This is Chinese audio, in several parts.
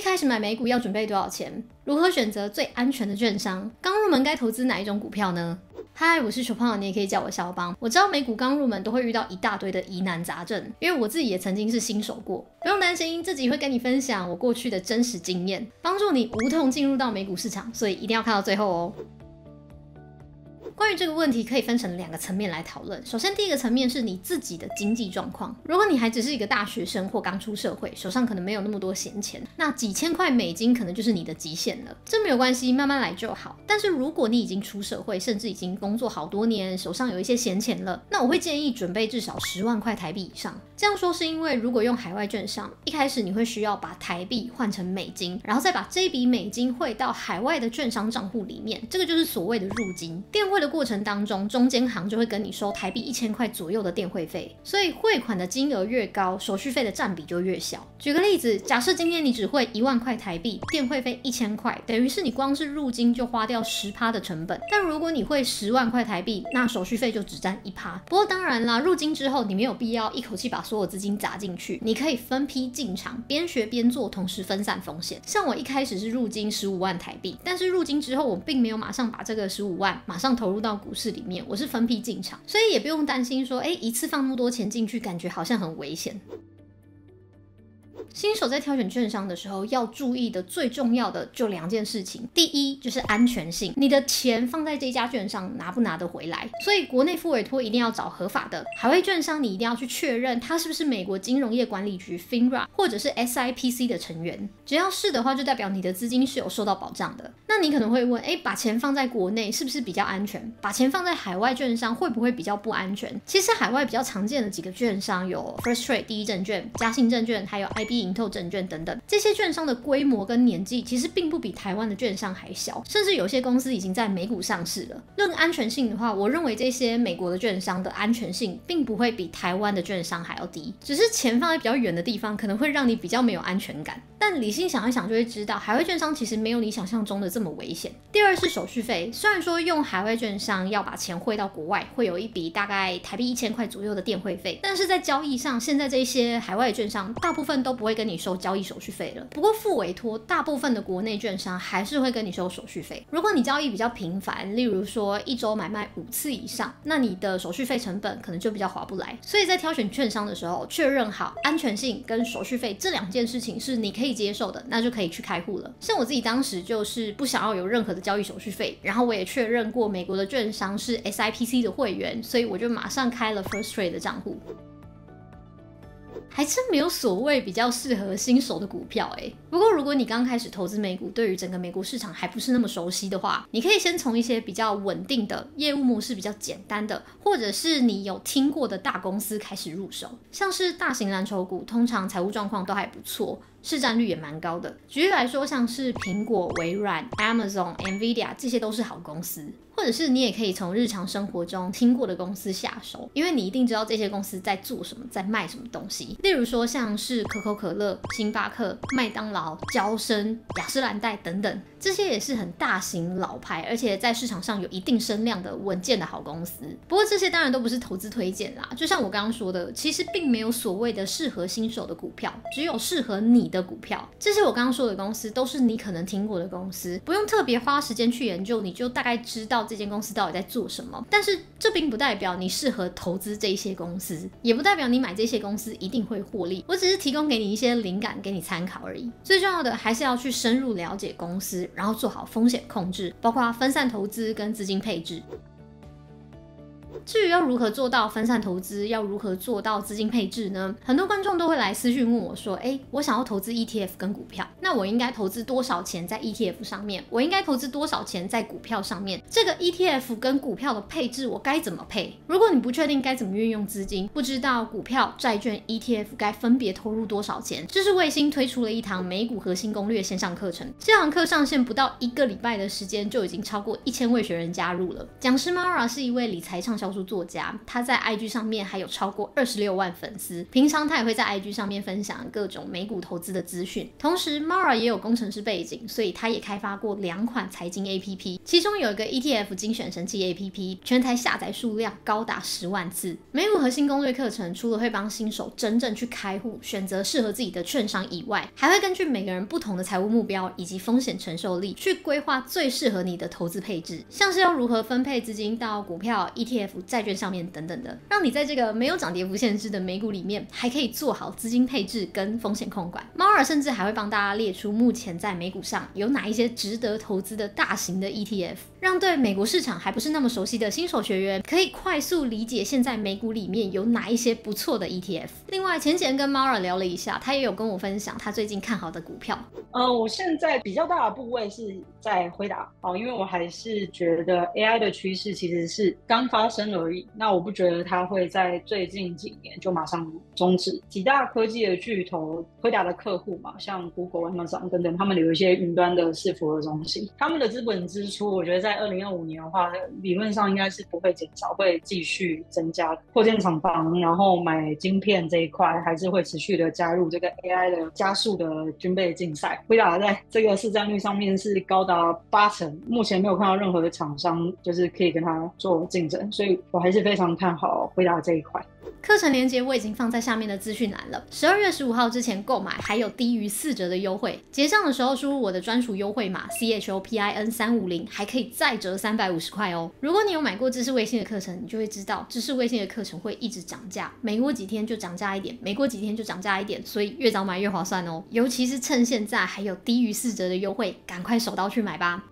开始买美股要准备多少钱？如何选择最安全的券商？刚入门该投资哪一种股票呢？嗨，我是小胖，你也可以叫我小邦。我知道美股刚入门都会遇到一大堆的疑难杂症，因为我自己也曾经是新手过。不用担心，这集会跟你分享我过去的真实经验，帮助你无痛进入到美股市场，所以一定要看到最后哦。关于这个问题，可以分成2个层面来讨论。首先，第一个层面是你自己的经济状况。如果你还只是一个大学生或刚出社会，手上可能没有那么多闲钱，那几千块美金可能就是你的极限了。这没有关系，慢慢来就好。但是如果你已经出社会，甚至已经工作好多年，手上有一些闲钱了，那我会建议准备至少10万块台币以上。这样说是因为，如果用海外券商，一开始你会需要把台币换成美金，然后再把这笔美金汇到海外的券商账户里面，这个就是所谓的入金。电汇的过程当中，中间行就会跟你收台币1000块左右的电汇费，所以汇款的金额越高，手续费的占比就越小。举个例子，假设今天你只汇1万块台币，电汇费1000块，等于是你光是入金就花掉10%的成本。但如果你汇10万块台币，那手续费就只占1%。不过当然啦，入金之后你没有必要一口气把所有资金砸进去，你可以分批进场，边学边做，同时分散风险。像我一开始是入金15万台币，但是入金之后我并没有马上把这个15万马上投入到股市里面，我是分批进场，所以也不用担心说一次放那么多钱进去，感觉好像很危险。新手在挑选券商的时候要注意的最重要的就2件事情。第一就是安全性，你的钱放在这家券商拿不拿得回来，所以国内付委托一定要找合法的，海外券商你一定要去确认它是不是美国金融业管理局 FINRA 或者是 SIPC 的成员，只要是的话就代表你的资金是有受到保障的。那你可能会问，把钱放在国内是不是比较安全？把钱放在海外券商会不会比较不安全？其实海外比较常见的几个券商有 First Trade 第一证券、嘉信证券，还有 IB盈透证券等等。这些券商的规模跟年纪其实并不比台湾的券商还小，甚至有些公司已经在美股上市了。论安全性的话，我认为这些美国的券商的安全性并不会比台湾的券商还要低，只是钱放在比较远的地方，可能会让你比较没有安全感。但理性想一想就会知道，海外券商其实没有你想象中的这么危险。第二是手续费，虽然说用海外券商要把钱汇到国外，会有一笔大概台币1000块左右的电汇费，但是在交易上，现在这些海外券商大部分都不会跟你收交易手续费了。不过付委托，大部分的国内券商还是会跟你收手续费。如果你交易比较频繁，例如说1周买卖5次以上，那你的手续费成本可能就比较划不来。所以在挑选券商的时候，确认好安全性跟手续费这2件事情是你可以接受的，那就可以去开户了。像我自己当时就是不想要有任何的交易手续费，然后我也确认过美国的券商是 SIPC 的会员，所以我就马上开了 First Trade 的账户。还真没有所谓比较适合新手的股票不过如果你刚开始投资美股，对于整个美国市场还不是那么熟悉的话，你可以先从一些比较稳定的业务模式比较简单的，或者是你有听过的大公司开始入手。像是大型蓝筹股通常财务状况都还不错，市占率也蛮高的。举例来说，像是苹果、微软、Amazon、Nvidia 这些都是好公司。或者是你也可以从日常生活中听过的公司下手，因为你一定知道这些公司在做什么，在卖什么东西。例如说像是可口可乐、星巴克、麦当劳、娇生、雅诗兰黛等等，这些也是很大型老牌，而且在市场上有一定声量的稳健的好公司。不过这些当然都不是投资推荐啦，就像我刚刚说的，其实并没有所谓的适合新手的股票，只有适合你的股票。这些我刚刚说的公司都是你可能听过的公司，不用特别花时间去研究，你就大概知道这间公司到底在做什么。但是这并不代表你适合投资这些公司，也不代表你买这些公司一定会获利。我只是提供给你一些灵感，给你参考而已。最重要的还是要去深入了解公司，然后做好风险控制，包括分散投资跟资金配置。至于要如何做到分散投资，要如何做到资金配置呢？很多观众都会来私讯问我说，我想要投资 ETF 跟股票，那我应该投资多少钱在 ETF 上面？我应该投资多少钱在股票上面？这个 ETF 跟股票的配置我该怎么配？如果你不确定该怎么运用资金，不知道股票、债券、ETF 该分别投入多少钱，知识卫星推出了一堂美股核心攻略线上课程。这堂课上线不到1个礼拜的时间，就已经超过1000位学员加入了。讲师 Mara 是一位理财畅销书作家，他在 IG 上面还有超过26万粉丝，平常他也会在 IG 上面分享各种美股投资的资讯。同时 Mara Mara 也有工程师背景，所以他也开发过2款财经 APP， 其中有一个 ETF 精选神器 APP， 全台下载数量高达10万次。美股核心攻略课程除了会帮新手真正去开户，选择适合自己的券商以外，还会根据每个人不同的财务目标以及风险承受力，去规划最适合你的投资配置，像是要如何分配资金到股票、ETF、债券上面等等的，让你在这个没有涨跌幅限制的美股里面，还可以做好资金配置跟风险控管。猫耳甚至还会帮大家列出目前在美股上有哪一些值得投资的大型的 ETF， 让对美国市场还不是那么熟悉的新手学员可以快速理解现在美股里面有哪一些不错的 ETF。 另外前几天跟猫耳聊了一下，他也有跟我分享他最近看好的股票。我现在比较大的部位是在辉达因为我还是觉得 AI 的趋势其实是刚发生而已，那我不觉得它会在最近几年就马上终止。几大科技的巨头辉达的客户嘛，像 Google、Amazon 等等，他们有一些云端的伺服的中心，他们的资本支出我觉得在2025年的话理论上应该是不会减少，会继续增加。扩建厂房然后买晶片这一块还是会持续的加入这个 AI 的加速的军备竞赛。辉达在这个市占率上面是高达80%，目前没有看到任何的厂商就是可以跟它做竞争，所以我还是非常看好辉达这一块。课程连结我已经放在下面的资讯栏了，12月15号之前购买还有低于4折的优惠，结账的时候输入我的专属优惠码 CHOPIN350， 还可以再折350块哦。如果你有买过知识卫星的课程，你就会知道知识卫星的课程会一直涨价，每过几天就涨价一点，每过几天就涨价一点，所以越早买越划算哦。尤其是趁现在还有低于4折的优惠，赶快手刀去买吧。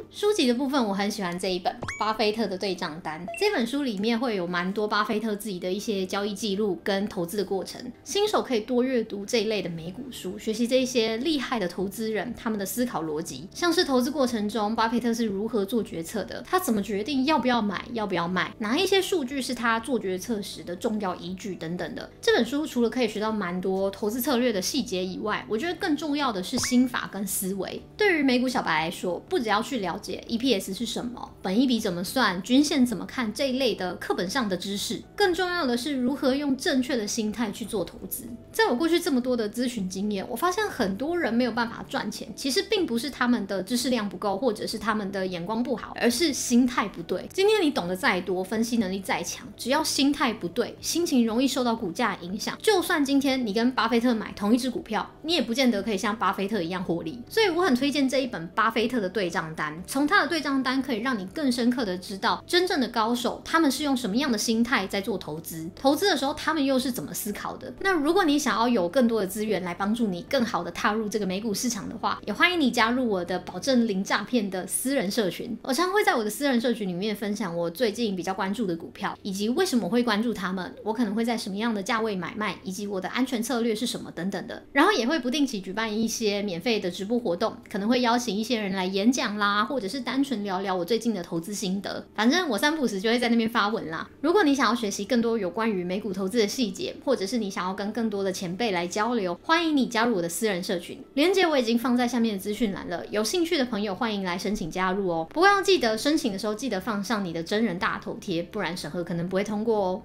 书籍的部分我很喜欢这一本巴菲特的对账单，这本书里面会有蛮多巴菲特自己的一些交易记录跟投资的过程，新手可以多阅读这一类的美股书，学习这一些厉害的投资人他们的思考逻辑，像是投资过程中巴菲特是如何做决策的，他怎么决定要不要买要不要卖，哪一些数据是他做决策时的重要依据等等的。这本书除了可以学到蛮多投资策略的细节以外，我觉得更重要的是心法跟思维。对于美股小白来说，不只要去了解EPS 是什么，本益比怎么算，均线怎么看这一类的课本上的知识，更重要的是如何用正确的心态去做投资。在我过去这么多的咨询经验，我发现很多人没有办法赚钱，其实并不是他们的知识量不够，或者是他们的眼光不好，而是心态不对。今天你懂得再多，分析能力再强，只要心态不对，心情容易受到股价影响，就算今天你跟巴菲特买同一只股票，你也不见得可以像巴菲特一样获利。所以我很推荐这一本巴菲特的对账单，从他的对账单可以让你更深刻的知道真正的高手他们是用什么样的心态在做投资，投资的时候他们又是怎么思考的。那如果你想要有更多的资源来帮助你更好的踏入这个美股市场的话，也欢迎你加入我的保证零诈骗的私人社群。我常会在我的私人社群里面分享我最近比较关注的股票，以及为什么我会关注他们，我可能会在什么样的价位买卖，以及我的安全策略是什么等等的。然后也会不定期举办一些免费的直播活动，可能会邀请一些人来演讲啦，或者是单纯聊聊我最近的投资心得，反正我3不5时就会在那边发文啦。如果你想要学习更多有关于美股投资的细节，或者是你想要跟更多的前辈来交流，欢迎你加入我的私人社群，连结我已经放在下面的资讯栏了，有兴趣的朋友欢迎来申请加入哦。不过要记得申请的时候记得放上你的真人大头贴，不然审核可能不会通过哦。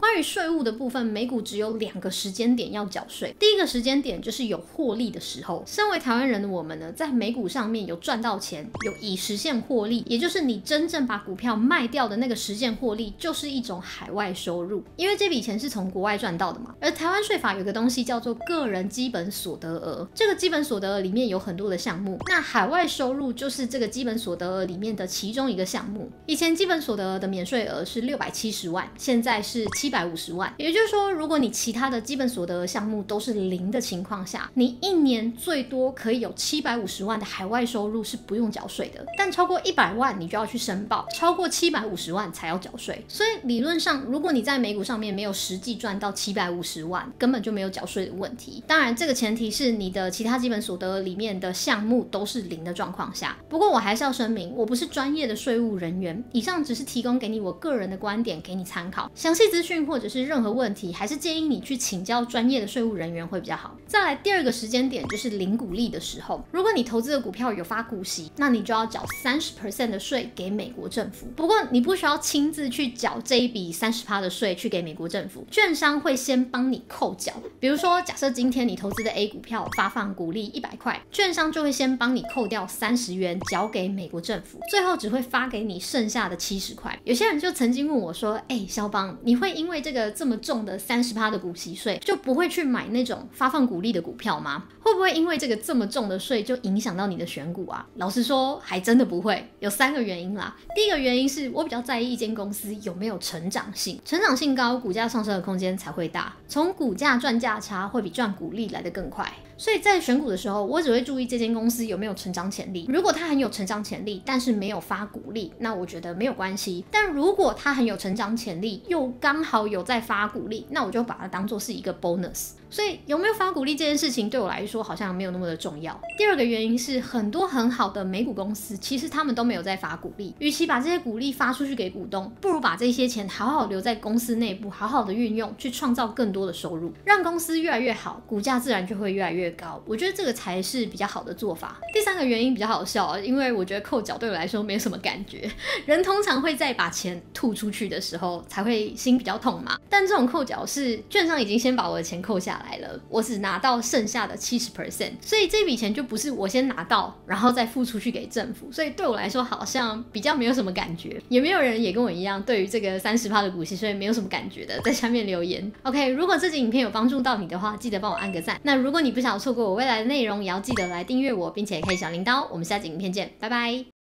关于税务的部分，美股只有2个时间点要缴税。第一个时间点就是有获利的时候，身为台湾人的我们呢，在美股上面有赚到钱，有已实现获利，也就是你真正把股票卖掉的那个实现获利，就是一种海外收入，因为这笔钱是从国外赚到的嘛。而台湾税法有个东西叫做个人基本所得额，这个基本所得额里面有很多的项目，那海外收入就是这个基本所得额里面的其中一个项目。以前基本所得额的免税额是670万，现在是750万，也就是说，如果你其他的基本所得项目都是0的情况下，你一年最多可以有750万的海外收入是不用缴税的，但超过100万你就要去申报，超过750万才要缴税。所以理论上，如果你在美股上面没有实际赚到750万，根本就没有缴税的问题。当然，这个前提是你的其他基本所得里面的项目都是0的状况下。不过我还是要声明，我不是专业的税务人员，以上只是提供给你我个人的观点，给你参考。详细资讯讯或者是任何问题，还是建议你去请教专业的税务人员会比较好。再来第二个时间点就是领股利的时候，如果你投资的股票有发股息，那你就要缴30% 的税给美国政府。不过你不需要亲自去缴这一笔30%的税去给美国政府，券商会先帮你扣缴。比如说，假设今天你投资的 A 股票发放股利100块，券商就会先帮你扣掉30元缴给美国政府，最后只会发给你剩下的70块。有些人就曾经问我说，肖邦，你会因为这个这么重的30%的股息税，就不会去买那种发放股利的股票吗？会不会因为这个这么重的税就影响到你的选股啊？老实说，还真的不会，有3个原因啦。第一个原因是我比较在意一间公司有没有成长性，成长性高，股价上升的空间才会大。从股价赚价差会比赚股利来得更快。所以在选股的时候，我只会注意这间公司有没有成长潜力。如果它很有成长潜力，但是没有发股利，那我觉得没有关系。但如果它很有成长潜力，又刚好有在发股利，那我就把它当作是一个 bonus。所以有没有发股利这件事情对我来说好像没有那么的重要。第二个原因是很多很好的美股公司其实他们都没有在发股利，与其把这些股利发出去给股东，不如把这些钱好好留在公司内部，好好的运用，去创造更多的收入，让公司越来越好，股价自然就会越来越高。我觉得这个才是比较好的做法。第3个原因比较好笑，因为我觉得扣缴对我来说没有什么感觉，人通常会在把钱吐出去的时候才会心比较痛嘛，但这种扣缴是券商已经先把我的钱扣下来了，我只拿到剩下的70%，所以这笔钱就不是我先拿到然后再付出去给政府，所以对我来说好像比较没有什么感觉。也没有人也跟我一样对于这个30%的股息税没有什么感觉的，在下面留言。 OK， 如果这集影片有帮助到你的话，记得帮我按个赞。那如果你不想错过我未来的内容，也要记得来订阅我，并且开小铃铛。我们下集影片见，拜拜。